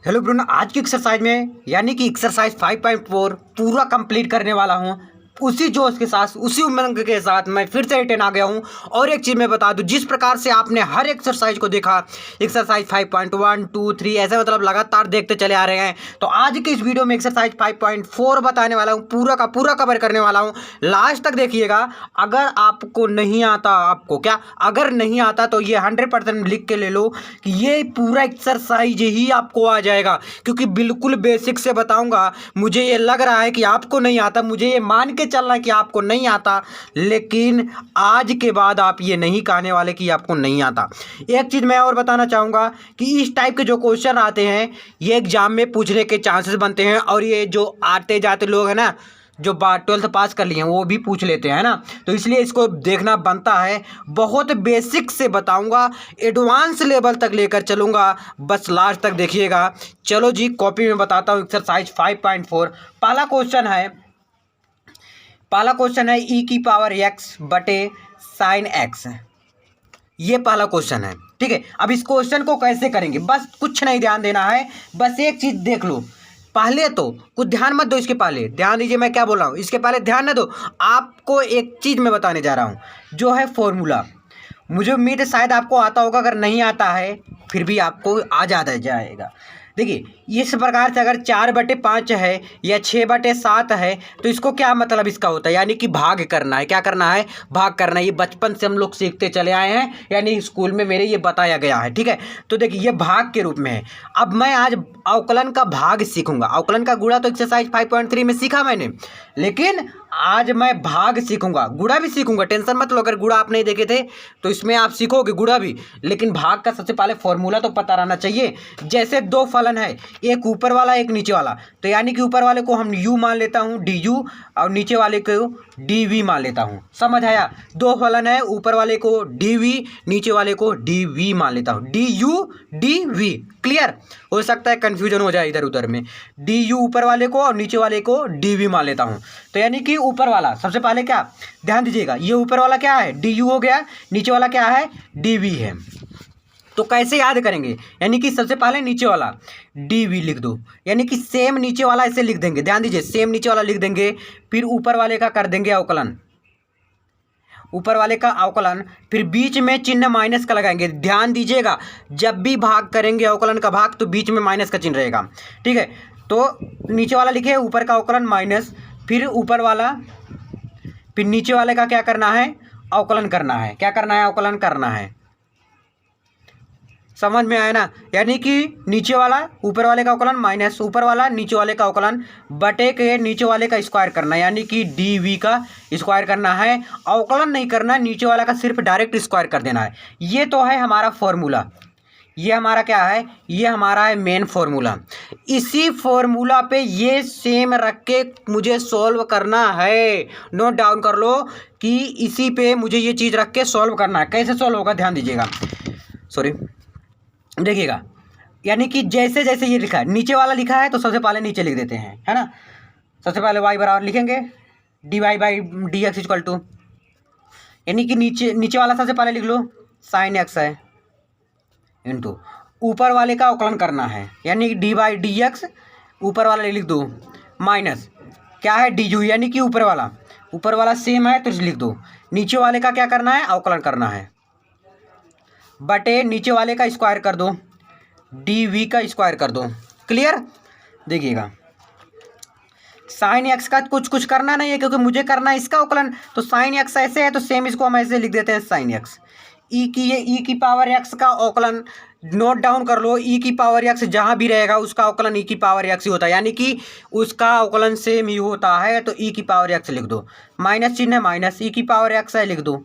Hello ब्रुन, आज की exercise में यानी कि एक्सरसाइज 5.4 पूरा कंप्लीट करने वाला हूँ। उसी जोश के साथ, उसी उमंग के साथ मैं फिर से रिटर्न आ गया हूँ। और एक चीज़ मैं बता दूँ, जिस प्रकार से आपने हर एक्सरसाइज को देखा, एक्सरसाइज 5.1 2 3 ऐसे मतलब लगातार देखते चले आ रहे हैं, तो आज की इस वीडियो में एक्सरसाइज 5.4 बताने वाला हूँ। पूरा का पूरा कवर करने वाला हूँ, लास्ट तक देखिएगा। अगर आपको नहीं आता, आपको क्या अगर नहीं आता तो ये 100% लिख के ले लो कि ये पूरा एक्सरसाइज ही आपको आ जाएगा, क्योंकि बिल्कुल बेसिक से बताऊंगा। मुझे ये लग रहा है कि आपको नहीं आता, मुझे ये मान के चलना है कि आपको नहीं आता, लेकिन आज के बाद आप ये नहीं कहने वाले कि आपको नहीं आता। एक चीज़ मैं और बताना चाहूँगा कि इस टाइप के जो क्वेश्चन आते हैं ये एग्जाम में पूछने के चांसेस बनते हैं, और ये जो आते जाते लोग हैं ना, जो 12th पास कर लिए हैं, वो भी पूछ लेते हैं ना, तो इसलिए इसको देखना बनता है। बहुत बेसिक से बताऊंगा, एडवांस लेवल तक लेकर चलूंगा, बस लास्ट तक देखिएगा। चलो जी, कॉपी में बताता हूँ एक्सरसाइज 5.4। पहला क्वेश्चन है ई की पावर एक्स बटे साइन एक्स। ये पहला क्वेश्चन है, ठीक है। अब इस क्वेश्चन को कैसे करेंगे, बस कुछ नहीं ध्यान देना है, बस एक चीज़ देख लो। पहले तो कुछ ध्यान मत दो, इसके पहले ध्यान दीजिए मैं क्या बोल रहा हूँ, इसके पहले ध्यान न दो। आपको एक चीज़ मैं बताने जा रहा हूँ, जो है फॉर्मूला। मुझे उम्मीद है शायद आपको आता होगा, अगर नहीं आता है फिर भी आपको आ जाता जाएगा। देखिए, इस प्रकार से अगर 4/5 है या 6/7 है, तो इसको क्या मतलब इसका होता है, यानी कि भाग करना है। क्या करना है? भाग करना है। ये बचपन से हम लोग सीखते चले आए हैं, यानी स्कूल में मेरे ये बताया गया है, ठीक है। तो देखिए, ये भाग के रूप में है। अब मैं आज अवकलन का भाग सीखूंगा। अवकलन का गुणा तो एक्सरसाइज 5.3 में सीखा मैंने, लेकिन आज मैं भाग सीखूंगा। गुणा भी सीखूंगा, टेंशन मत लो। अगर गुणा आप नहीं देखे थे तो इसमें आप सीखोगे गुणा भी, लेकिन भाग का सबसे पहले फॉर्मूला तो पता रहना चाहिए। जैसे दो फलन है, एक ऊपर वाला एक नीचे वाला, तो यानी कि ऊपर वाले को हम u मान लेता हूँ du, और नीचे वाले को dv मान लेता हूँ। समझ आया? दो फलन है, ऊपर वाले को dv, नीचे वाले को dv मान लेता हूँ। du dv clear? हो सकता है कंफ्यूजन हो जाए इधर उधर में। du ऊपर वाले को और नीचे वाले को dv मान लेता हूँ। तो यानी कि ऊपर वाला सबसे पहले क्या, ध्यान दीजिएगा, ये ऊपर वाला क्या है, du हो गया, नीचे वाला क्या है, dv है। तो कैसे याद करेंगे, यानी कि सबसे पहले नीचे वाला dv लिख दो, यानी कि सेम नीचे वाला ऐसे लिख देंगे। ध्यान दीजिए, सेम नीचे वाला लिख देंगे, फिर ऊपर वाले का कर देंगे अवकलन, ऊपर वाले का अवकलन, फिर बीच में चिन्ह माइनस का लगाएंगे। ध्यान दीजिएगा, जब भी भाग करेंगे अवकलन का भाग, तो बीच में माइनस का चिन्ह रहेगा, ठीक है। तो नीचे वाला लिखे, ऊपर का अवकलन माइनस, फिर ऊपर वाला, फिर नीचे वाले का क्या करना है, अवकलन करना है। क्या करना है? अवकलन करना है। समझ में आया ना? यानी कि नीचे वाला ऊपर वाले का अवकलन माइनस ऊपर वाला नीचे वाले का अवकलन बटे के नीचे वाले का स्क्वायर करना है, यानी कि dv का स्क्वायर करना है। अवकलन नहीं करना है, नीचे वाला का सिर्फ डायरेक्ट स्क्वायर कर देना है। ये तो है हमारा फॉर्मूला। ये हमारा क्या है? ये हमारा है मेन फॉर्मूला। इसी फॉर्मूला पे ये सेम रख के मुझे सॉल्व करना है। नोट डाउन कर लो कि इसी पे मुझे ये चीज़ रख के सॉल्व करना है। कैसे सॉल्व होगा, ध्यान दीजिएगा, सॉरी, देखिएगा। यानी कि जैसे जैसे ये लिखा है, नीचे वाला लिखा है तो सबसे पहले नीचे लिख देते हैं, है ना। सबसे पहले y बराबर लिखेंगे dy/dx इक्वल टू, यानी कि नीचे वाला सबसे पहले लिख लो साइन एक्स है, इंटू ऊपर वाले का अवकलन करना है, यानी कि dy/dx ऊपर वाला लिख दो, माइनस क्या है du, यानी कि ऊपर वाला सेम है तो लिख दो। नीचे वाले का क्या करना है? अवकलन करना है, बटे नीचे वाले का स्क्वायर कर दो, dv का स्क्वायर कर दो। क्लियर? देखिएगा, साइन एक्स का कुछ करना नहीं है, क्योंकि मुझे करना है इसका अवकलन। तो साइन एक्स ऐसे है तो सेम इसको हम ऐसे लिख देते हैं, साइन एक्स। ई की पावर एक्स का अवकलन नोट डाउन कर लो। ई की पावर एक्स जहाँ भी रहेगा उसका अवकलन ई की पावर एक्स ही होता है, यानी कि उसका अवकलन सेम ही होता है। तो ई की पावर एक्स लिख दो, माइनस चिन्ह है, माइनस ई की पावर एक्स है, लिख दो।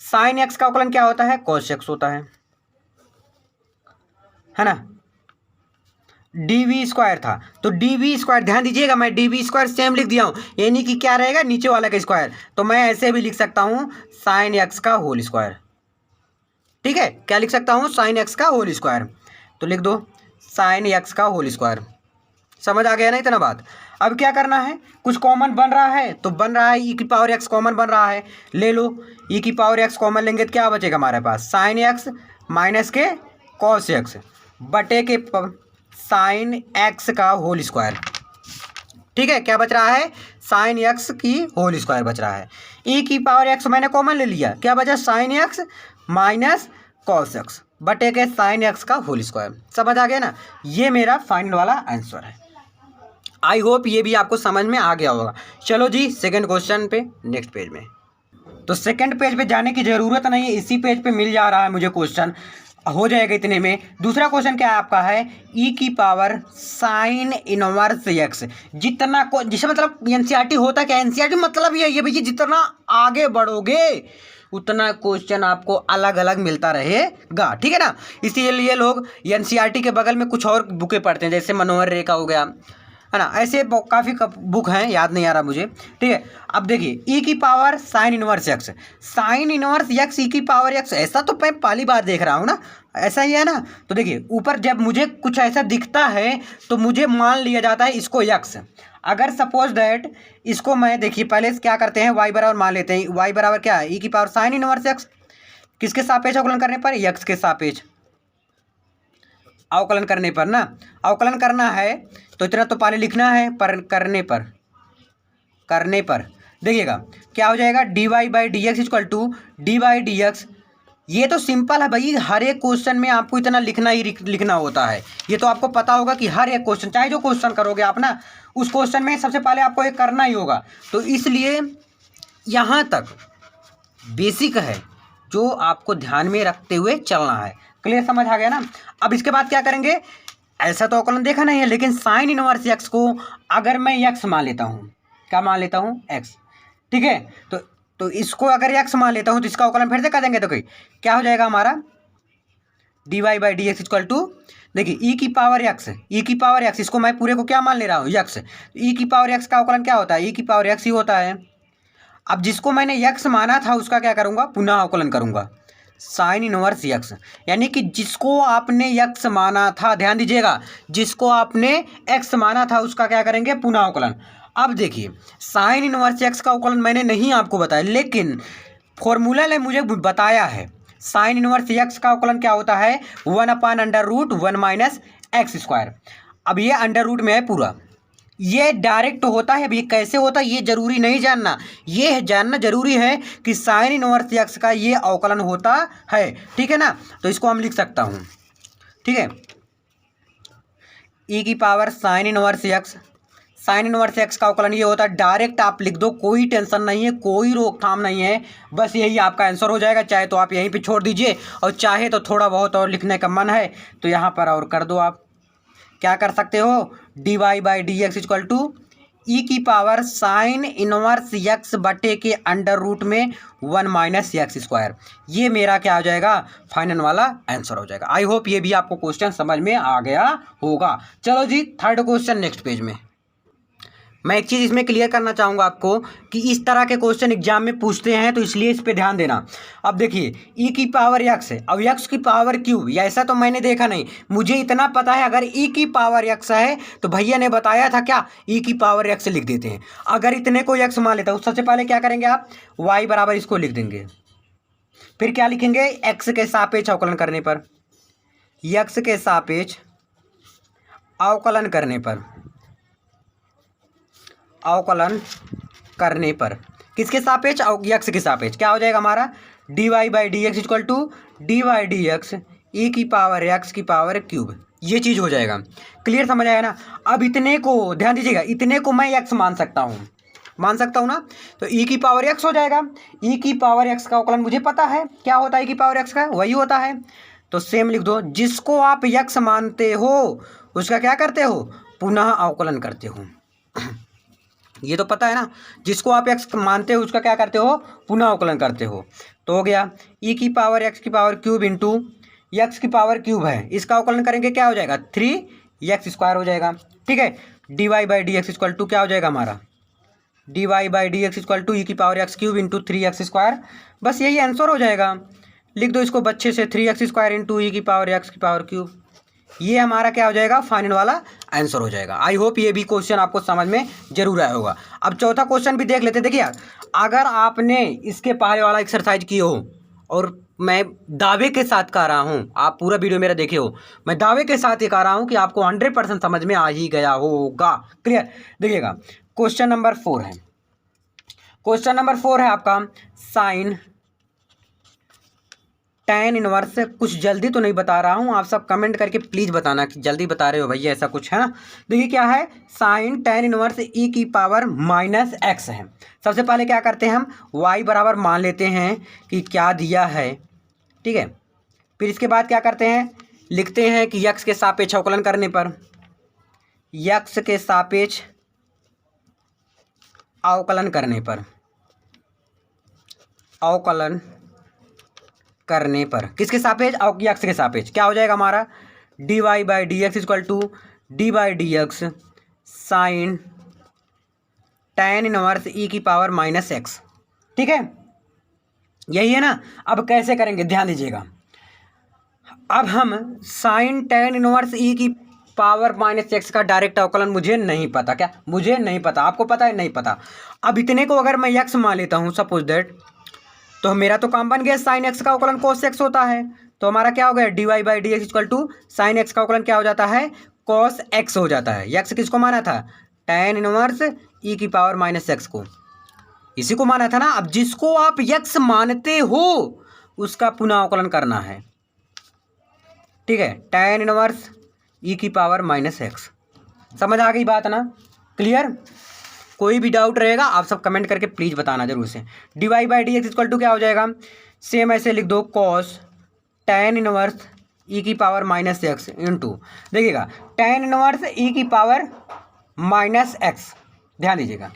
साइन एक्स का अवकलन क्या होता है? कॉस एक्स होता है ना। dv स्क्वायर था तो dv स्क्वायर, ध्यान दीजिएगा, मैं dv स्क्वायर सेम लिख दिया हूँ, यानी कि क्या रहेगा, नीचे वाला का स्क्वायर। तो मैं ऐसे भी लिख सकता हूँ साइन एक्स का होल स्क्वायर, ठीक है। क्या लिख सकता हूँ? साइन एक्स का होल स्क्वायर। तो लिख दो साइन एक्स का होल स्क्वायर। समझ आ गया ना इतना बात? अब क्या करना है, कुछ कॉमन बन रहा है तो बन रहा है, ई की पावर एक्स कॉमन बन रहा है, ले लो। ई की पावर एक्स कॉमन लेंगे तो क्या बचेगा हमारे पास? साइन एक्स माइनस के कॉस एक्स बटे के साइन एक्स का होल स्क्वायर। ठीक है, क्या बच रहा है, साइन एक्स की होल स्क्वायर बच रहा है। ई की पावर एक्स मैंने कॉमन ले लिया, क्या बचा, sine x minus cos x बटे के साइन एक्स का होल स्क्वायर। समझ आ गया ना, ये मेरा फाइनल वाला आंसर है। आई होप ये भी आपको समझ में आ गया होगा। चलो जी सेकंड क्वेश्चन पे, नेक्स्ट पेज में। तो सेकंड पेज पे जाने की ज़रूरत नहीं है, इसी पेज पे मिल जा रहा है मुझे, क्वेश्चन हो जाएगा इतने में। दूसरा क्वेश्चन क्या है आपका है, ई की पावर साइन इनवर्स एक्स। जितना को जिसे मतलब एनसीईआरटी होता क्या, एनसीईआरटी मतलब ये है भैया जितना आगे बढ़ोगे उतना क्वेश्चन आपको अलग अलग मिलता रहेगा। ठीक है ना, इसीलिए लोग एनसीईआरटी के बगल में कुछ और बुकें पढ़ते हैं, जैसे मनोहर रेखा हो गया, है ना, ऐसे काफ़ी बुक हैं, याद नहीं आ रहा मुझे। ठीक है, अब देखिए ई की power sine inverse x, sine inverse x E की पावर एक्स, ऐसा तो मैं पहली बार देख रहा हूँ ना, ऐसा ही है ना। तो देखिए ऊपर जब मुझे कुछ ऐसा दिखता है तो मुझे मान लिया जाता है इसको एक्स। अगर सपोज दैट इसको मैं, देखिए पहले क्या करते हैं, वाई बराबर मान लेते हैं, वाई बराबर क्या है, ई की पावर साइन इनवर्स एक्स, किसके सापेक्ष अवकलन करने पर, एक्स के सापेक्ष अवकलन करने पर ना, अवकलन करना है तो इतना तो पहले लिखना है, पर करने पर देखिएगा क्या हो जाएगा, D Y by D x equal to D Y D X. ये तो सिंपल है भाई, हर एक क्वेश्चन में आपको इतना लिखना ही लिखना होता है। ये तो आपको पता होगा कि हर एक क्वेश्चन, चाहे जो क्वेश्चन करोगे आप ना, उस क्वेश्चन में सबसे पहले आपको ये करना ही होगा। तो इसलिए यहाँ तक बेसिक है जो आपको ध्यान में रखते हुए चलना है। क्लियर, समझ आ गया ना। अब इसके बाद क्या करेंगे, ऐसा तो अवकलन देखा नहीं है, लेकिन साइन इनवर्स एक्स को अगर मैं एक्स मान लेता हूँ, क्या मान लेता हूँ, एक्स। ठीक है, तो इसको अगर एक्स मान लेता हूँ तो इसका अवकलन फिर से कर देंगे, तो क्या हो जाएगा हमारा, D Y by D x equal to, देखिए ई की पावर एक्स, ई की पावर एक्स, इसको मैं पूरे को क्या मान ले रहा हूँ, एक्स। ई की पावर एक्स का अवकलन क्या होता है, ई की पावर एक्स ही होता है। अब जिसको मैंने एक्स माना था उसका क्या करूँगा, पुनः अवकलन करूँगा, साइन इनवर्स एक्स। यानी कि जिसको आपने एक्स माना था, ध्यान दीजिएगा, जिसको आपने एक्स माना था उसका क्या करेंगे, पुनः अवकलन। अब देखिए साइन इनवर्स एक्स का अवकलन मैंने नहीं आपको बताया, लेकिन फॉर्मूला ने मुझे बताया है। साइन इनवर्स एक्स का अवकलन क्या होता है, 1/√1 माइनस एक्स स्क्वायर। अब ये अंडर रूट में है पूरा, ये डायरेक्ट होता है। अब ये कैसे होता है ये जरूरी नहीं जानना, ये जानना जरूरी है कि साइन इनवर्स एक्स का ये अवकलन होता है। ठीक है ना, तो इसको हम लिख सकता हूँ। ठीक है, ई की power sine inverse x, sine inverse x का अवकलन ये होता है, डायरेक्ट आप लिख दो, कोई टेंशन नहीं है, कोई रोकथाम नहीं है, बस यही आपका आंसर हो जाएगा। चाहे तो आप यहीं पे छोड़ दीजिए, और चाहे तो थोड़ा बहुत और लिखने का मन है तो यहाँ पर और कर दो। आप क्या कर सकते हो, d Y by D x equal to E की पावर साइन इनवर्स एक्स बटे के अंडर रूट में 1 माइनस एक्स स्क्वायर। ये मेरा क्या हो जाएगा, फाइनल वाला आंसर हो जाएगा। आई होप ये भी आपको क्वेश्चन समझ में आ गया होगा। चलो जी थर्ड क्वेश्चन नेक्स्ट पेज में। मैं एक चीज़ इसमें क्लियर करना चाहूँगा आपको कि इस तरह के क्वेश्चन एग्जाम में पूछते हैं, तो इसलिए इस पे ध्यान देना। अब देखिए ई की पावर एक्स है, अब एक्स की पावर क्यूब, या ऐसा तो मैंने देखा नहीं, मुझे इतना पता है अगर ई की पावर एक्स है तो भैया ने बताया था क्या, ई की पावर एक्स लिख देते हैं। अगर इतने को एक्स मान लेता हूँ, सबसे पहले क्या करेंगे आप, वाई बराबर इसको लिख देंगे, फिर क्या लिखेंगे, एक्स के सापेक्ष अवकलन करने पर, एक्स के सापेक्ष अवकलन करने पर, अवकलन करने पर किसके सापेक्ष, एक्स के सापेक्ष, क्या हो जाएगा हमारा, D Y by D x equal to D Y D x E की पावर एक्स की पावर क्यूब। ये चीज़ हो जाएगा। क्लियर, समझ आया ना। अब इतने को ध्यान दीजिएगा, इतने को मैं एक्स मान सकता हूँ, मान सकता हूँ ना, तो ई की पावर एक्स हो जाएगा। ई की पावर एक्स का अवकलन मुझे पता है क्या होता है, ई की पावर एक्स का वही होता है, तो सेम लिख दो। जिसको आप एक्स मानते हो उसका क्या करते हो, पुनः अवकलन करते हो। ये तो पता है ना, जिसको आप एक्स मानते हो उसका क्या करते हो, पुनः अवकलन करते हो। तो हो गया ई की पावर एक्स की पावर क्यूब इंटू एक्स की पावर क्यूब है, इसका अवकलन करेंगे क्या हो जाएगा, 3x स्क्वायर हो जाएगा। ठीक है, d Y by D x equal to क्या हो जाएगा हमारा, D Y by D x equal to E की power x cube into 3x square. बस यही आंसर हो जाएगा। लिख दो इसको बच्चे से, 3x स्क्वायर इंटू ई की पावर एक्स की पावर क्यूब। ये हमारा क्या हो जाएगा, फाइनल वाला आंसर हो जाएगा। आई होप ये भी क्वेश्चन आपको समझ में जरूर आया होगा। अब चौथा क्वेश्चन भी देख लेते। देखिए अगर आपने इसके पहले वाला एक्सरसाइज किए हो और मैं दावे के साथ कह रहा हूँ, आप पूरा वीडियो मेरा देखे हो, मैं दावे के साथ ये कह रहा हूँ कि आपको 100% समझ में आ ही गया होगा। क्लियर? देखिएगा क्वेश्चन नंबर 4 है, क्वेश्चन नंबर 4 है आपका साइन tan इनवर्स। कुछ जल्दी तो नहीं बता रहा हूँ, आप सब कमेंट करके प्लीज़ बताना कि जल्दी बता रहे हो भैया, ऐसा कुछ है ना। देखिए क्या है, साइन tan इनवर्स e की पावर -x है। सबसे पहले क्या करते हैं हम, y बराबर मान लेते हैं कि क्या दिया है, ठीक है। फिर इसके बाद क्या करते हैं, लिखते हैं कि x के सापेक्ष अवकलन करने पर, x के सापेक्ष अवकलन करने पर, अवकलन करने पर किसके सापेक्ष, x के सापेक्ष क्या हो जाएगा हमारा, dy/dx equal to d/dx sine tan inverse e की पावर -x। ठीक है, यही है ना। अब कैसे करेंगे ध्यान दीजिएगा, अब हम साइन tan इनवर्स e की पावर -x का डायरेक्ट अवकलन मुझे नहीं पता, क्या मुझे नहीं पता, आपको पता है नहीं पता। अब इतने को अगर मैं x मान लेता हूँ सपोज दैट, तो मेरा तो काम बन गया, साइन x का अवकलन cos x होता है, तो हमारा क्या हो गया, dy/dx equal to sign x का अवकलन क्या हो जाता है, cos x हो जाता है। x किसको माना था, tan इनवर्स e की पावर -x को, इसी को माना था ना। अब जिसको आप x मानते हो उसका पुनः अवकलन करना है, ठीक है, tan इनवर्स e की पावर -x। समझ आ गई बात ना, क्लियर? कोई भी डाउट रहेगा आप सब कमेंट करके प्लीज़ बताना जरूर से। dy/dx इक्वल टू क्या हो जाएगा, सेम ऐसे लिख दो, cos tan इनवर्स e की पावर -x इंटू, देखिएगा tan इनवर्स e की पावर -x, ध्यान दीजिएगा।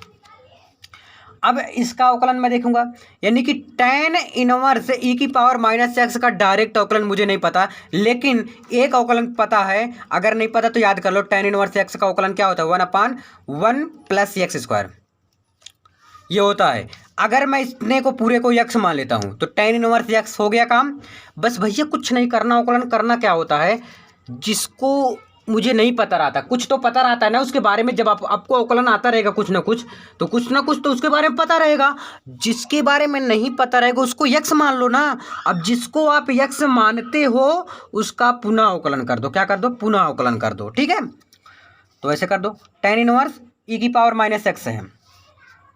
अब इसका अवकलन मैं देखूंगा, यानी कि tan इनवर्स e की पावर -x का डायरेक्ट अवकलन मुझे नहीं पता, लेकिन एक अवकलन पता है। अगर नहीं पता तो याद कर लो, tan इनवर्स x का अवकलन क्या होता है, 1/1 + x², ये होता है। अगर मैं इतने को पूरे को x मान लेता हूं तो tan इनवर्स x हो गया काम। बस भैया कुछ नहीं करना, अवकलन करना क्या होता है, जिसको मुझे नहीं पता रहता, कुछ तो पता रहता है ना उसके बारे में। जब आपको अवकलन आता रहेगा कुछ ना कुछ तो उसके बारे में पता रहेगा। जिसके बारे में नहीं पता रहेगा उसको x मान लो ना। अब जिसको आप x मानते हो उसका पुनः अवकलन कर दो, क्या कर दो, पुनः अवकलन कर दो, ठीक है। तो ऐसे कर दो, tan इनवर्स e की पावर -x है,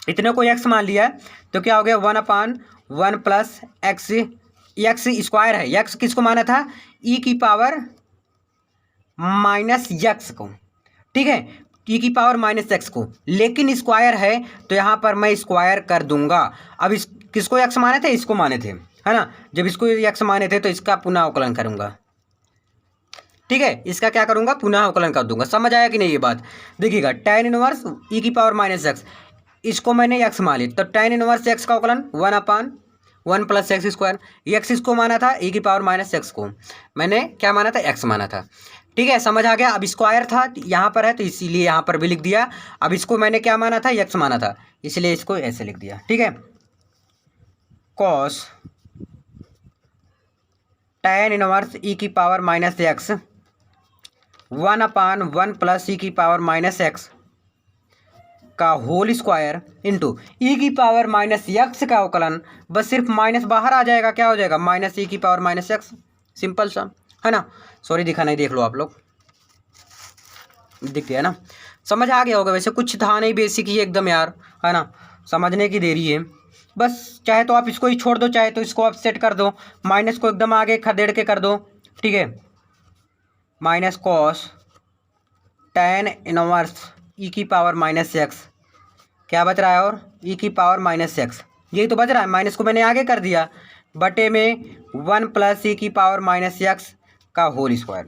इतने को x मान लिया है तो क्या हो गया, 1/1 + x² है। x किसको माना था, e की पावर -x को, ठीक है, e की पावर -x को, लेकिन स्क्वायर है तो यहाँ पर मैं स्क्वायर कर दूंगा। अब इस किसको x माने थे, इसको माने थे, है ना। जब इसको x माने थे तो इसका पुनः अवकलन करूंगा, ठीक है, इसका क्या करूंगा, पुनः अवकलन कर दूंगा। समझ आया कि नहीं ये बात? देखिएगा tan इनवर्स e की पावर -x, इसको मैंने x मान लिया, तो tan इनवर्स x का अवकलन 1/1 + x²। x इसको माना था e की पावर -x को, मैंने क्या माना था, x माना था, ठीक है, समझ आ गया। अब स्क्वायर था यहाँ पर है तो इसीलिए यहाँ पर भी लिख दिया। अब इसको मैंने क्या माना था, x माना था, इसलिए इसको ऐसे लिख दिया, ठीक है। cos tan इनवर्स e की पावर -x 1/1 + e की पावर -x का होल स्क्वायर इंटू e की पावर -x का अवकलन, बस सिर्फ माइनस बाहर आ जाएगा, क्या हो जाएगा, -e की पावर -x, सिंपल सा, है ना। सॉरी दिखा नहीं, देख लो आप लोग, दिख गया ना, समझ आ गया होगा। वैसे कुछ था नहीं, बेसिक ही एकदम यार, है ना, समझने की देरी है बस। चाहे तो आप इसको ही छोड़ दो, चाहे तो इसको आप सेट कर दो, माइनस को एकदम आगे खदेड़ के कर दो, ठीक है, -cos tan इनवर्स e की पावर -x, क्या बच रहा है, और e की पावर -x, यही तो बच रहा है। माइनस को मैंने आगे कर दिया, बटे में 1 + e की पावर -x का होल स्क्वायर।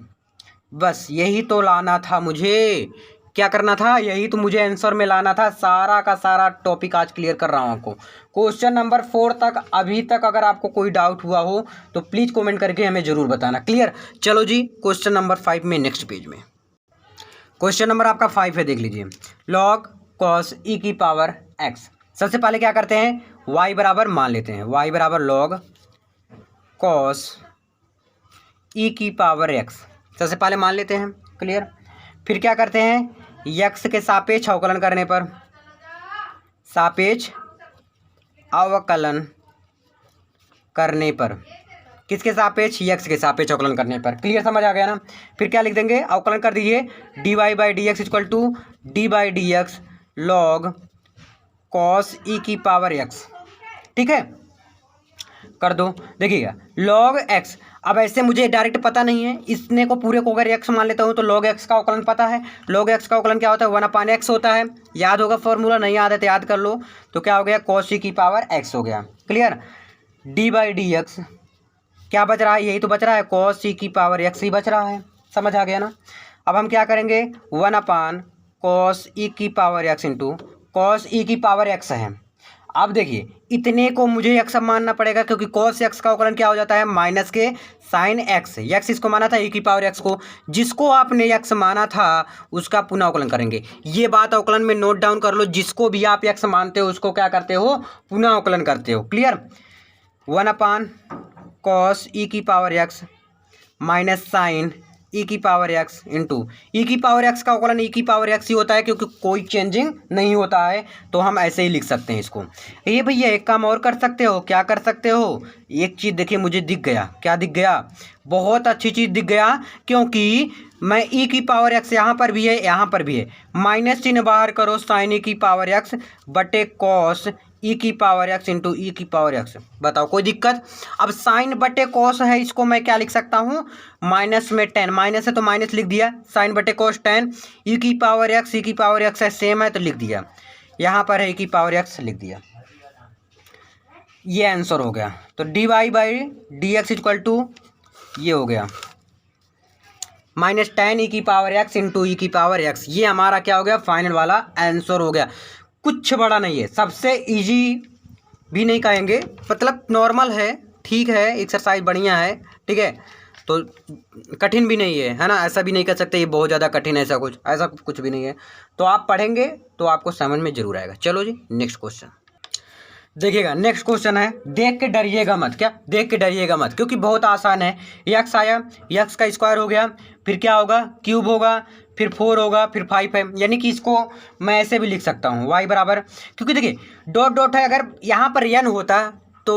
बस यही तो लाना था मुझे, क्या करना था, यही तो मुझे आंसर में लाना था। सारा का सारा टॉपिक आज क्लियर कर रहा हूँ आपको, क्वेश्चन नंबर 4 तक। अभी तक अगर आपको कोई डाउट हुआ हो तो प्लीज़ कमेंट करके हमें ज़रूर बताना। क्लियर? चलो जी क्वेश्चन नंबर 5 में, नेक्स्ट पेज में क्वेश्चन नंबर आपका 5 है, देख लीजिए। log cos e की पावर x। सबसे पहले क्या करते हैं, y बराबर मान लेते हैं, y बराबर log cos e की पावर x, सबसे पहले मान लेते हैं, क्लियर। फिर क्या करते हैं, x के सापेक्ष अवकलन करने पर, सापेक्ष अवकलन करने पर किसके सापेक्ष, यक्स के सापेक्ष अवकलन करने पर। क्लियर, समझ आ गया ना। फिर क्या लिख देंगे, अवकलन कर दीजिए dy by D x equal to D by D X log cos E की पावर एक्स। ठीक है, कर दो। देखिएगा लॉग एक्स, अब ऐसे मुझे डायरेक्ट पता नहीं है, इसने को पूरे को अगर एक्स मान लेता हूँ तो log एक्स का अवकलन पता है। log एक्स का अवकलन क्या होता है, 1/x होता है। याद होगा फॉर्मूला, नहीं याद है तो याद कर लो। तो क्या हो गया, cos की पावर x हो गया। Clear, D by D x क्या बच रहा है, यही तो बच रहा है, cos की पावर x ही बच रहा है। समझ आ गया ना। अब हम क्या करेंगे, 1/cos ई की पावर x इंटू cos ई की पावर x है। अब देखिए इतने को मुझे x मानना पड़ेगा, क्योंकि cos x का अवकलन क्या हो जाता है, माइनस के साइन x। x इसको माना था e की पावर x को, जिसको आपने x माना था उसका पुनः अवकलन करेंगे। ये बात अवकलन में नोट डाउन कर लो, जिसको भी आप x मानते हो उसको क्या करते हो, पुनः अवकलन करते हो। क्लियर, 1/cos ई की पावर x माइनस साइन ई की पावर x इंटू ई की पावर x का अवकलन ई की पावर x ही होता है, क्योंकि कोई चेंजिंग नहीं होता है, तो हम ऐसे ही लिख सकते हैं इसको। ये भैया एक काम और कर सकते हो, क्या कर सकते हो, एक चीज़ देखिए मुझे दिख गया, क्या दिख गया, बहुत अच्छी चीज़ दिख गया, क्योंकि मैं ई की पावर x यहाँ पर भी है यहाँ पर भी है, माइनस चिन्ह बाहर करो, साइन ई की पावर x बटे कॉस ई की पावर x इंटू ई की पावर x। बताओ कोई दिक्कत। अब साइन बटे कॉस है, इसको मैं क्या लिख सकता हूँ, माइनस में 10, माइनस है तो माइनस लिख दिया, साइन बटे कॉस 10, ई की पावर x, ई की पावर x है सेम है तो लिख दिया, यहाँ पर है ई की पावर x लिख दिया। ये आंसर हो गया। तो D Y by D x equal to ये हो गया -10 ई की पावर x इंटू ई की पावर x। ये हमारा क्या हो गया, फाइनल वाला आंसर हो गया। कुछ बड़ा नहीं है, सबसे इजी भी नहीं कहेंगे, मतलब नॉर्मल है, ठीक है, एक्सरसाइज बढ़िया है, ठीक है, तो कठिन भी नहीं है ना, ऐसा भी नहीं कर सकते ये बहुत ज़्यादा कठिन है, ऐसा कुछ भी नहीं है। तो आप पढ़ेंगे तो आपको समझ में जरूर आएगा। चलो जी नेक्स्ट क्वेश्चन देखिएगा। नेक्स्ट क्वेश्चन है, देख के डरिएगा मत, क्या देख के डरिएगा मत, क्योंकि बहुत आसान है। यक्स आया, यक्स का स्क्वायर हो गया, फिर क्या होगा, क्यूब होगा, फिर 4 होगा, फिर 5 है, यानी कि इसको मैं ऐसे भी लिख सकता हूँ y बराबर, क्योंकि देखिए डॉट डॉट है, अगर यहाँ पर n होता तो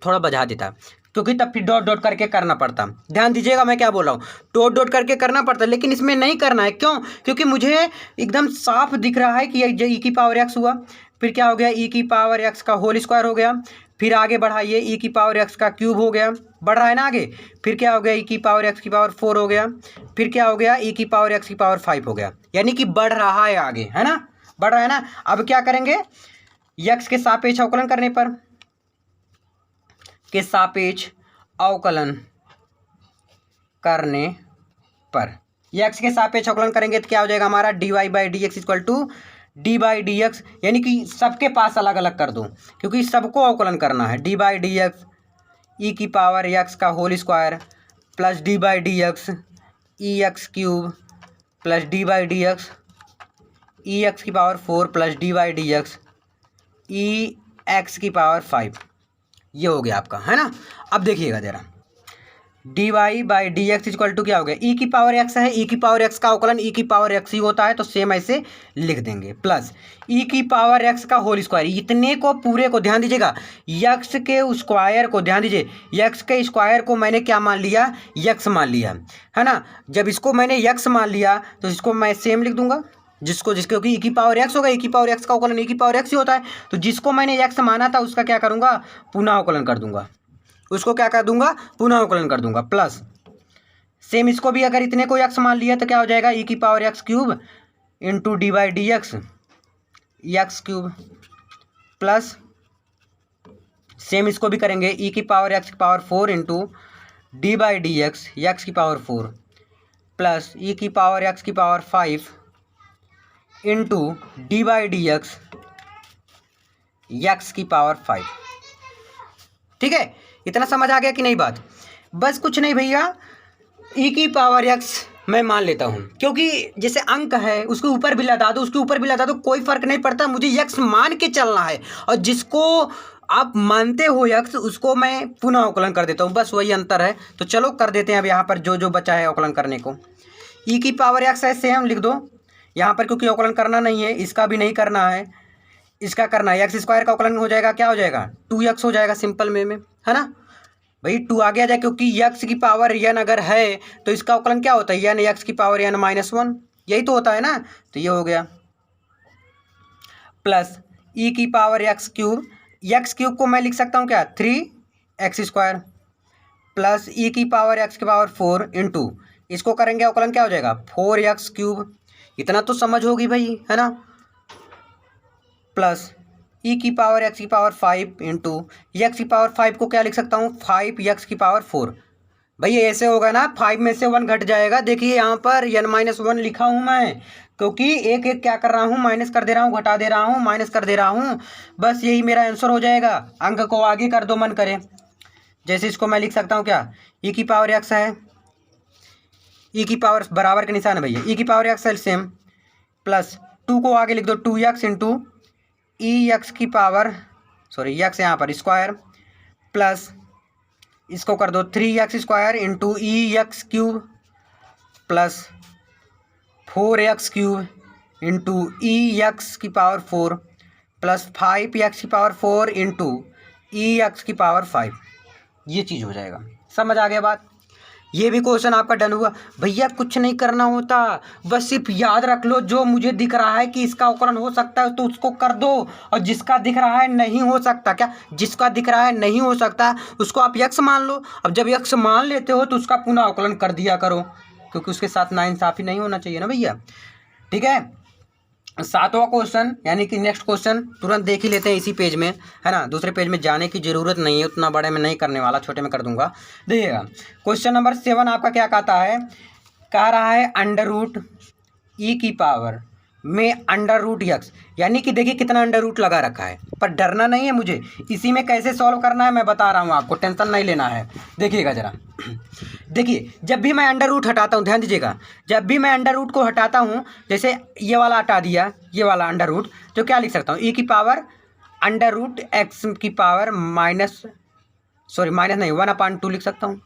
थोड़ा बजा देता, क्योंकि तब फिर डॉट डॉट करके करना पड़ता। ध्यान दीजिएगा मैं क्या बोल रहा हूँ, डॉट डॉट करके करना पड़ता, लेकिन इसमें नहीं करना है। क्यों, क्योंकि मुझे एकदम साफ दिख रहा है कि ये ई की पावर x हुआ, फिर क्या हो गया, ई की पावर x का होल स्क्वायर हो गया, फिर आगे बढ़ाइए ई की पावर x का क्यूब हो गया, बढ़ रहा है ना आगे, फिर क्या हो गया, ई की पावर x की पावर 4 हो गया, फिर क्या हो गया, ई की पावर x की पावर 5 हो गया, यानी कि बढ़ रहा है आगे, है ना, बढ़ रहा है ना। अब क्या करेंगे, x के सापेक्ष अवकलन करने पर, के सापेक्ष अवकलन करने पर x के सापेक्ष अवकलन करेंगे तो क्या हो जाएगा हमारा, D Y by D x equal to D by D X, यानी कि सबके पास अलग अलग कर दूं, क्योंकि सबको अवकलन करना है। D by D x E की पावर एक्स का whole square plus d by D x E x cube plus d by D x E x की power 4 plus d by D x E x की power 5। ये हो गया आपका, है ना। अब देखिएगा जरा, D Y by D x equal to क्या हो गया, ई की पावर एक्स है, ई की पावर एक्स का अवकलन ई की पावर एक्स ही होता है, तो सेम ऐसे लिख देंगे, प्लस ई की पावर एक्स का होल स्क्वायर, इतने को पूरे को ध्यान दीजिएगा, यक्स के स्क्वायर को ध्यान दीजिए, यक्स के स्क्वायर को मैंने क्या मान लिया, यक्स मान लिया, है ना। जब इसको मैंने यक्स मान लिया तो इसको मैं सेम लिख दूंगा, जिसको ई की पावर एक्स होगा, ई की पावर एक्स का अवकलन ई की पावर एक्स ही होता है, तो जिसको मैंने एक्स माना था उसका क्या करूँगा, पुनः अवकलन कर दूंगा, उसको क्या कर दूंगा, पुनः अवकलन कर दूंगा, प्लस सेम इसको भी अगर इतने को एक्स मान लिया तो क्या हो जाएगा, ई की power x cube into D by D x x cube, plus same इसको भी करेंगे, ई की पावर एक्स की power 4 into D by D x x की पावर 4 प्लस ई की पावर एक्स की power 5 into D by D x x की power 5। ठीक है, इतना समझ आ गया कि नहीं बात। बस कुछ नहीं भैया, ई की पावर एक्स मैं मान लेता हूँ, क्योंकि जैसे अंक है उसके ऊपर भी लगा दो, उसके ऊपर भी लगा दो, कोई फर्क नहीं पड़ता, मुझे यक्स मान के चलना है, और जिसको आप मानते हो यक्स उसको मैं पुनः अवकलन कर देता हूँ, बस वही अंतर है। तो चलो कर देते हैं अब यहाँ पर जो जो बचा है अवकलन करने को। ई की पावर एक्स है सेम लिख दो यहाँ पर, क्योंकि अवकलन करना नहीं है, इसका भी नहीं करना है, इसका करना है, एक्स स्क्वायर का अवकलन हो जाएगा, क्या हो जाएगा 2x हो जाएगा सिंपल में, है ना भाई 2 आगे आ जाए, क्योंकि यक्स की पावर n अगर है तो इसका अवकलन क्या होता है, n यक्स की पावर n माइनस 1, यही तो होता है ना। तो ये हो गया प्लस ई की पावर एक्स क्यूब को मैं लिख सकता हूँ क्या 3x² प्लस ई की पावर एक्स की पावर 4 इंटू इसको करेंगे अवकलन क्या हो जाएगा 4x³। इतना तो समझ होगी भाई, है ना। प्लस ई की पावर एक्स की पावर 5 इंटू एक्स की पावर 5 को क्या लिख सकता हूँ 5x की पावर 4। भाई ये ऐसे होगा ना, 5 में से 1 घट जाएगा। देखिए यहाँ पर n-1 लिखा हूँ मैं, क्योंकि एक एक क्या कर रहा हूँ माइनस कर दे रहा हूँ, घटा दे रहा हूँ, माइनस कर दे रहा हूँ। बस यही मेरा आंसर हो जाएगा। अंक को आगे कर दो मन करे। जैसे इसको मैं लिख सकता हूँ क्या ई की पावर एक्स है, ई की पावर बराबर के निशान है भैया, ई की पावर एक्स एलसीएम प्लस 2 को आगे लिख दो 2x इंटू ई एक्स की पावर एक्स यहाँ पर स्क्वायर प्लस इसको कर दो 3x² into E x cube plus 4x³ into E x की पावर 4 प्लस 5x की पावर 4 इंटू ई एक्स की पावर 5। ये चीज़ हो जाएगा। समझ आ गया बात। ये भी क्वेश्चन आपका डन हुआ। भैया कुछ नहीं करना होता, बस सिर्फ याद रख लो जो मुझे दिख रहा है कि इसका अवकलन हो सकता है तो उसको कर दो, और जिसका दिख रहा है नहीं हो सकता, क्या जिसका दिख रहा है नहीं हो सकता उसको आप यक्स मान लो। अब जब यक्स मान लेते हो तो उसका पुनः अवकलन कर दिया करो, क्योंकि उसके साथ नाइंसाफ़ी नहीं होना चाहिए ना भैया। ठीक है, 7वां क्वेश्चन यानी कि नेक्स्ट क्वेश्चन तुरंत देख ही लेते हैं इसी पेज में, है ना। दूसरे पेज में जाने की ज़रूरत नहीं है, उतना बड़े में नहीं करने वाला, छोटे में कर दूंगा। देखिएगा क्वेश्चन नंबर 7 आपका क्या कहता है, कह रहा है अंडर रूट ई की पावर में अंडर रूट यक्स, यानी कि देखिए कितना अंडर रूट लगा रखा है। पर डरना नहीं है मुझे, इसी में कैसे सॉल्व करना है मैं बता रहा हूँ आपको, टेंशन नहीं लेना है। देखिएगा ज़रा, देखिए जब भी मैं अंडर रूट हटाता हूँ, ध्यान दीजिएगा, जब भी मैं अंडर रूट को हटाता हूँ, जैसे ये वाला हटा दिया, ये वाला अंडर रूट, तो क्या लिख सकता हूँ ई की पावर अंडर रूट एक्स की पावर माइनस नहीं 1/2 लिख सकता हूँ।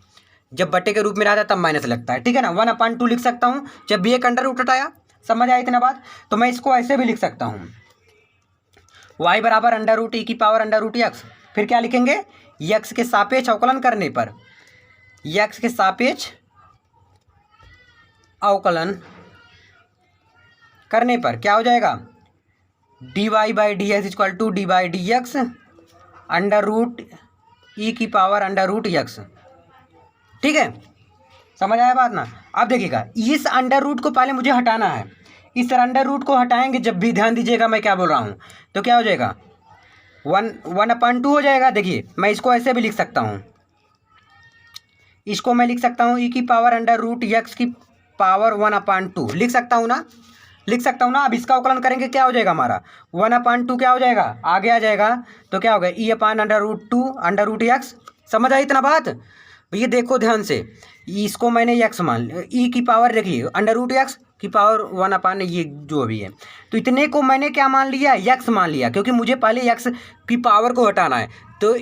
जब बटे के रूप में रहता है तब माइनस लगता है, ठीक है ना। 1/2 लिख सकता हूँ जब भी एक अंडर रूट हटाया। समझ आया इतना बात। तो मैं इसको ऐसे भी लिख सकता हूँ y बराबर अंडर रूट ई की पावर अंडर रूट एक्स, फिर क्या लिखेंगे यक्स के सापेक्ष अवकलन करने पर, यक्स के सापेक्ष अवकलन करने पर क्या हो जाएगा dy/dx equal to dy/dx under root E की पावर अंडर रूट एक्स। ठीक है, समझ आया बात ना। अब देखिएगा इस अंडर रूट को पहले मुझे हटाना है, इस अंडर रूट को हटाएंगे जब भी, ध्यान दीजिएगा मैं क्या बोल रहा हूँ, तो क्या हो जाएगा 1/2 हो जाएगा। देखिए मैं इसको ऐसे भी लिख सकता हूँ, इसको मैं लिख सकता हूँ ई की पावर अंडर रूट एक्स की पावर 1/2 लिख सकता हूँ ना, लिख सकता हूँ ना। अब इसका अवकलन करेंगे क्या हो जाएगा हमारा 1/2 क्या हो जाएगा आगे आ जाएगा, तो क्या होगा e/√2 अंडर रूट एक्स। समझ आई इतना बात भैया। देखो ध्यान से, इसको मैंने एक्स मान लिया, ई की पावर देखिए अंडर रूट एक्स की पावर 1/, ये जो भी है, तो इतने को मैंने क्या मान लिया एक्स मान लिया, क्योंकि मुझे पहले एक्स की पावर को हटाना है। तो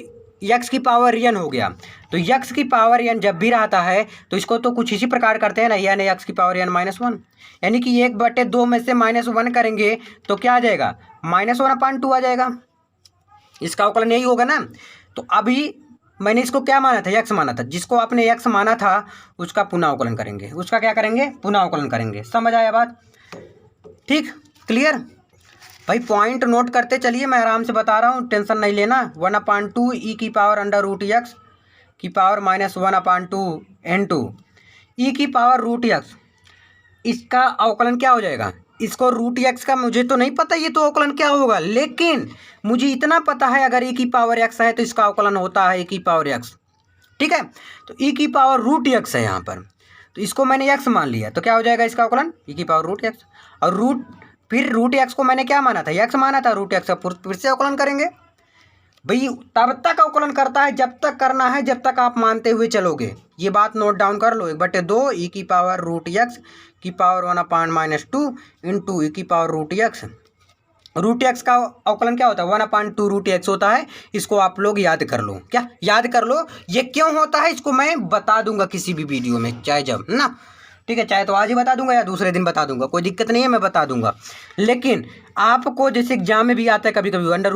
एक्स की पावर n हो गया, तो एक्स की पावर n जब भी रहता है तो इसको तो कुछ इसी प्रकार करते हैं ना, यानी एक्स की पावर n-1, यानी कि 1/2 में से -1 करेंगे तो क्या आ जाएगा -1/2 आ जाएगा। इसका अवकलन यही होगा ना। तो अभी मैंने इसको क्या माना था एक्स माना था, जिसको आपने एक्स माना था उसका पुनः अवकलन करेंगे, उसका क्या करेंगे पुनः अवकलन करेंगे। समझ आया बात, ठीक क्लियर भाई। पॉइंट नोट करते चलिए, मैं आराम से बता रहा हूँ, टेंशन नहीं लेना। 1/2 ई की पावर अंडर रूट एक्स की पावर -1/2 n2 ई की पावर रूट एक्स, इसका अवकलन क्या हो जाएगा, इसको रूट एक्स का मुझे तो नहीं पता ये तो अवकलन क्या होगा, लेकिन मुझे इतना पता है अगर ई की पावर एक्स है तो इसका अवकलन होता है ई की पावर एक्स। ठीक है, तो ई की पावर रूट एक्स है यहाँ पर, तो इसको मैंने एक्स मान लिया, तो क्या हो जाएगा इसका अवकलन ई की पावर रूट एक्स। और फिर रूट एक्स को मैंने क्या माना था एक्स माना था, रूट एक्स का फिर से अवकलन करेंगे भाई। तब तक अवकलन करता है जब तक करना है, जब तक आप मानते हुए चलोगे। ये बात नोट डाउन कर लो, 1/2 ई की पावर रूट एक्स की पावर 1/-2 इंटू ई की power root X. Root X का अवकलन क्या होता है 1/2 रूट एक्स होता है। इसको आप लोग याद कर लो, क्या याद कर लो, ये क्यों होता है इसको मैं बता दूंगा किसी भी वीडियो में चाहे जब ना। ठीक है, चाहे तो आज ही बता दूंगा या दूसरे दिन बता दूंगा, कोई दिक्कत नहीं है, मैं बता दूंगा। लेकिन आपको जैसे एग्जाम में भी आता है कभी कभी अंडर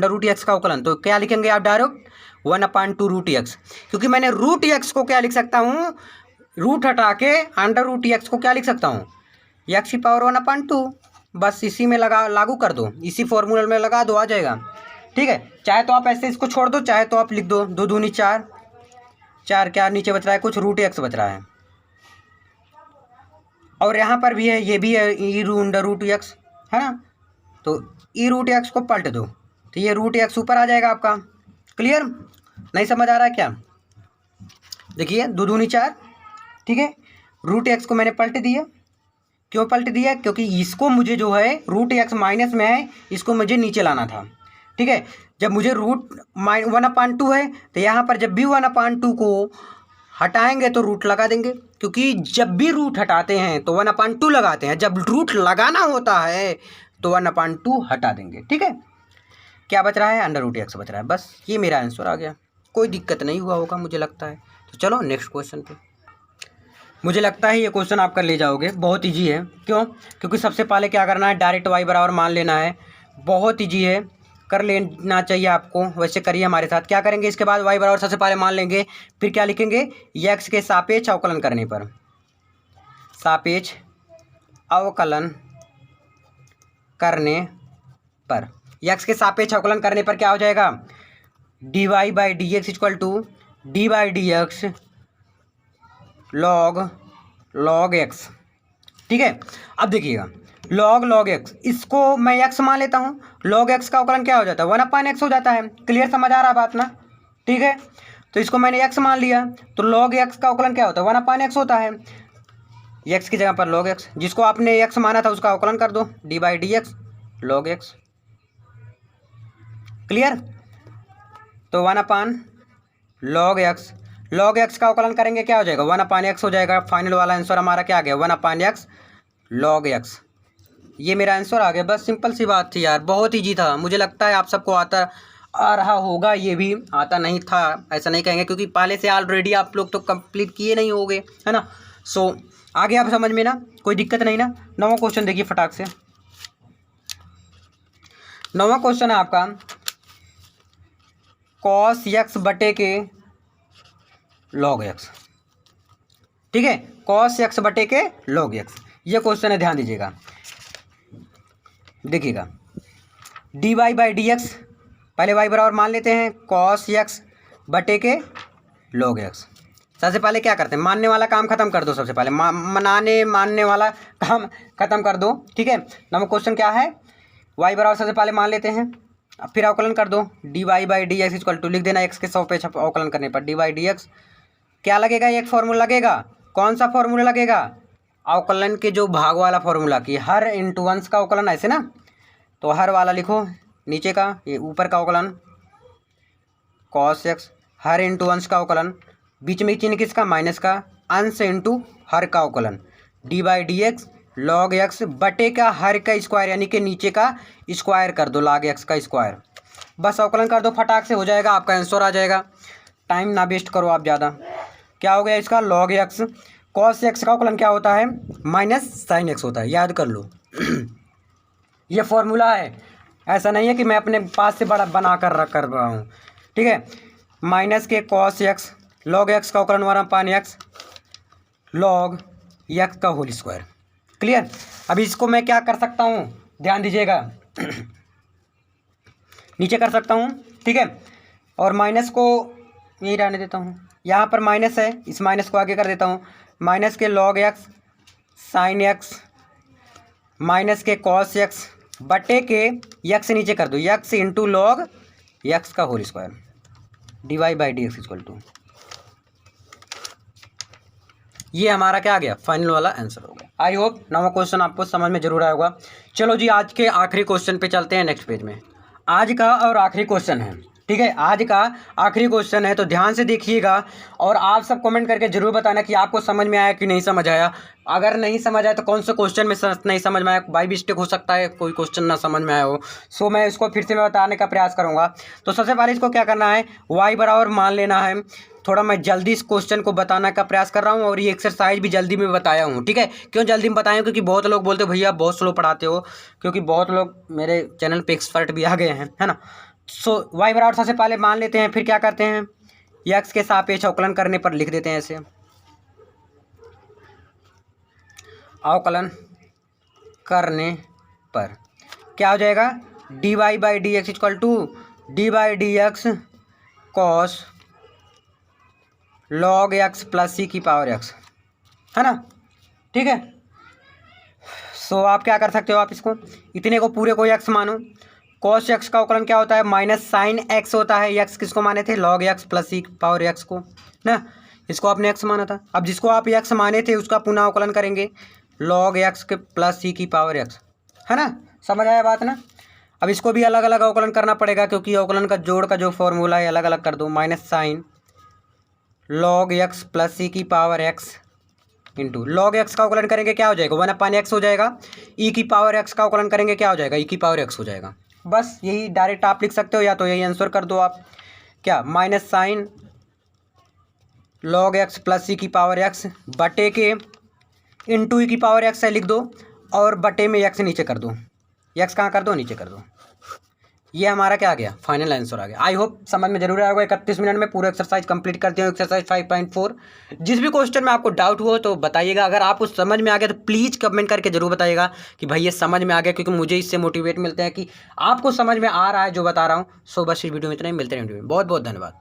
रूट एक्स का अवकलन, तो क्या लिखेंगे आप डायरेक्ट 1/2√x, क्योंकि मैंने रूट एक्स को क्या लिख सकता हूँ, रूट हटा के अंडर रूट एक्स को क्या लिख सकता हूँ, एक्स की पावर 1/2। बस इसी में लागू कर दो, इसी फॉर्मूला में लगा दो, आ जाएगा। ठीक है, चाहे तो आप ऐसे इसको छोड़ दो, चाहे तो आप लिख दो 2 दूनी 4, 4 क्या नीचे बच रहा है कुछ, रूट एक्स बच रहा है। और यहाँ पर भी है, ये भी है अंडर रूट एक्स, है ना, तो रूट एक्स को पलट दो तो ये रूट एक्स ऊपर आ जाएगा आपका। क्लियर, नहीं समझ आ रहा है क्या? देखिए 2 दूनी 4, ठीक है, रूट एक्स को मैंने पलट दिया। क्यों पलट दिया? क्योंकि इसको मुझे जो है रूट एक्स माइनस में है, इसको मुझे नीचे लाना था। ठीक है, जब मुझे रूट 1/2 है तो यहाँ पर जब भी 1/2 को हटाएंगे तो रूट लगा देंगे, क्योंकि जब भी रूट हटाते हैं तो 1/2 लगाते हैं, जब रूट लगाना होता है तो 1/2 हटा देंगे। ठीक है, क्या बच रहा है, अंडर रूट एक्स बच रहा है। बस ये मेरा आंसर आ गया, कोई दिक्कत नहीं हुआ होगा मुझे लगता है। तो चलो नेक्स्ट क्वेश्चन पे। मुझे लगता है ये क्वेश्चन आप कर ले जाओगे, बहुत ईजी है। क्यों? क्योंकि सबसे पहले क्या करना है, डायरेक्ट y बराबर मान लेना है, बहुत ईजी है, कर लेना चाहिए आपको। वैसे करिए हमारे साथ। क्या करेंगे, इसके बाद y बराबर सबसे पहले मान लेंगे, फिर क्या लिखेंगे, x के सापेक्ष अवकलन करने पर, सापेक्ष अवकलन करने पर x के सापेक्ष अवकलन करने पर क्या हो जाएगा, dy/dx equal to d/dx log x। ठीक है, अब देखिएगा log x, इसको मैं x मान लेता हूँ, log x का अवकलन क्या हो जाता है, 1/x हो जाता है। क्लियर, समझ आ रहा है बात ना? ठीक है, तो इसको मैंने x मान लिया, तो log x का अवकलन क्या होता है, 1/x होता है। x की जगह पर log x, जिसको आपने x माना था उसका अवकलन कर दो, d/dx log x। क्लियर, तो 1/log x, log x का अवकलन करेंगे क्या हो जाएगा, 1/x हो जाएगा। फाइनल वाला आंसर हमारा क्या आ गया, 1/x log x। ये मेरा आंसर आ गया। बस सिंपल सी बात थी यार, बहुत ईजी था। मुझे लगता है आप सबको आ रहा होगा, ये भी आता नहीं था ऐसा नहीं कहेंगे, क्योंकि पहले से ऑलरेडी आप लोग तो कंप्लीट किए नहीं होगे, है ना। सो आ गया आप समझ में ना, कोई दिक्कत नहीं ना। 9वां क्वेश्चन देखिए फटाक से। 9वां क्वेश्चन है आपका, cos x बटे के log x। ठीक है, cos x बटे के log x, ये क्वेश्चन है, ध्यान दीजिएगा। देखिएगा dy/dx, पहले y बराबर मान लेते हैं cos x बटे के log x। सबसे पहले क्या करते हैं, मानने वाला काम खत्म कर दो, सबसे पहले मानने वाला काम खत्म कर दो। ठीक है, नंबर क्वेश्चन क्या है, y बराबर सबसे पहले मान लेते हैं, फिर अवकलन कर दो, dy/dx इक्वल टू लिख देना x के सापेक्ष अवकलन करने पर dy/dx क्या लगेगा, एक फॉर्मूला लगेगा। कौन सा फॉर्मूला लगेगा, अवकलन के जो भाग वाला फॉर्मूला की हर इंटू वंश का अवकलन, ऐसे ना, तो हर वाला लिखो, नीचे का ये ऊपर का अवकलन cos x, हर इंटू अंश का अवकलन, बीच में चिन्ह किसका, माइनस का, अंश इंटू हर का अवकलन, dy/dx log x बटे का हर का स्क्वायर, यानी कि नीचे का स्क्वायर कर दो, log x का स्क्वायर। बस अवकलन कर दो, फटाक से हो जाएगा, आपका आंसर आ जाएगा। टाइम ना वेस्ट करो आप ज़्यादा। क्या हो गया इसका, log x, cos x का अवकलन क्या होता है, माइनस sin x होता है, याद कर लो। ये फॉर्मूला है, ऐसा नहीं है कि मैं अपने पास से बड़ा बना कर रहा हूँ। ठीक है, माइनस के cos x log x का अवकलन 1/x log x का होल स्क्वायर। क्लियर, अभी इसको मैं क्या कर सकता हूँ, ध्यान दीजिएगा, नीचे कर सकता हूँ। ठीक है, और माइनस को यही रहने देता हूँ, यहाँ पर माइनस है, इस माइनस को आगे कर देता हूँ, माइनस के log x sin x minus के cos x बटे के x नीचे कर दो, x इंटू log x का whole square, dy/dx equal to, ये हमारा क्या आ गया, फाइनल वाला आंसर हो गया। आई होप 9वां क्वेश्चन आपको समझ में जरूर आया होगा। चलो जी, आज के आखिरी क्वेश्चन पे चलते हैं, नेक्स्ट पेज में। आज का और आखिरी क्वेश्चन है, ठीक है, आज का आखिरी क्वेश्चन है, तो ध्यान से देखिएगा और आप सब कमेंट करके जरूर बताना कि आपको समझ में आया कि नहीं समझ आया। अगर नहीं समझ आया तो कौन से क्वेश्चन में नहीं समझ में आया, बाई मिस्टेक हो सकता है कोई क्वेश्चन ना समझ में आया हो, सो मैं इसको फिर से मैं बताने का प्रयास करूंगा। तो सबसे पहले इसको क्या करना है, y बराबर मान लेना है थोड़ा मैं जल्दी इस क्वेश्चन को बताने का प्रयास कर रहा हूँ और ये एक्सरसाइज भी जल्दी में बताया हूँ, ठीक है। क्यों जल्दी में बताया हूँ? क्योंकि बहुत लोग बोलते भैया आप बहुत स्लो पढ़ाते हो, क्योंकि बहुत लोग मेरे चैनल पे एक्सपर्ट भी आ गए हैं, है ना। सो वाई बराबर सबसे पहले मान लेते हैं, फिर क्या करते हैं, यक्स के सापेक्ष अवकलन करने पर लिख देते हैं ऐसे, अवकलन करने पर क्या हो जाएगा, D Y by D x equal to D by D x cos log x plus C की पावर एक्स, है ना, ठीक है। सो आप क्या कर सकते हो, आप इसको इतने को पूरे को एक्स मानो, कॉस एक्स का अवकलन क्या होता है, माइनस साइन एक्स होता है, एक्स किसको माने थे, लॉग एक्स प्लस सी पावर एक्स को ना, इसको आपने एक्स माना था। अब जिसको आप एक्स माने थे उसका पुनः अवकलन करेंगे लॉग एक्स के प्लस सी की पावर एक्स, है ना, समझ आया बात ना। अब इसको भी अलग अलग अवकलन करना पड़ेगा, क्योंकि अवकलन का जोड़ का जो फॉर्मूला है अलग अलग कर दो, minus sine log x plus C की power x into log x का अवकलन करेंगे क्या हो जाएगा, 1/x हो जाएगा, ई की पावर एक्स का अवकलन करेंगे क्या हो जाएगा, ई की पावर एक्स हो जाएगा। बस यही डायरेक्ट आप लिख सकते हो, या तो यही आंसर कर दो आप, क्या minus sine log x plus C की पावर एक्स बटे के इंटू ई की पावर एक्स है लिख दो, और बटे में एक्स नीचे कर दो, एक्स कहाँ कर दो, नीचे कर दो। ये हमारा क्या आ गया, फाइनल आंसर आ गया। आई होप समझ में जरूर आएगा। 31 मिनट में पूरा एक्सरसाइज कंप्लीट करते हो, एक्सरसाइज 5.4। जिस भी क्वेश्चन में आपको डाउट हुआ तो बताइएगा, अगर आपको समझ में आ गया तो प्लीज़ कमेंट करके जरूर बताइएगा कि भाई ये समझ में आ गया, क्योंकि मुझे इससे मोटिवेट मिलते हैं कि आपको समझ में आ रहा है जो बता रहा हूँ। सो बस इस वीडियो में इतना ही, मिलते हैं वीडियो में। बहुत बहुत धन्यवाद।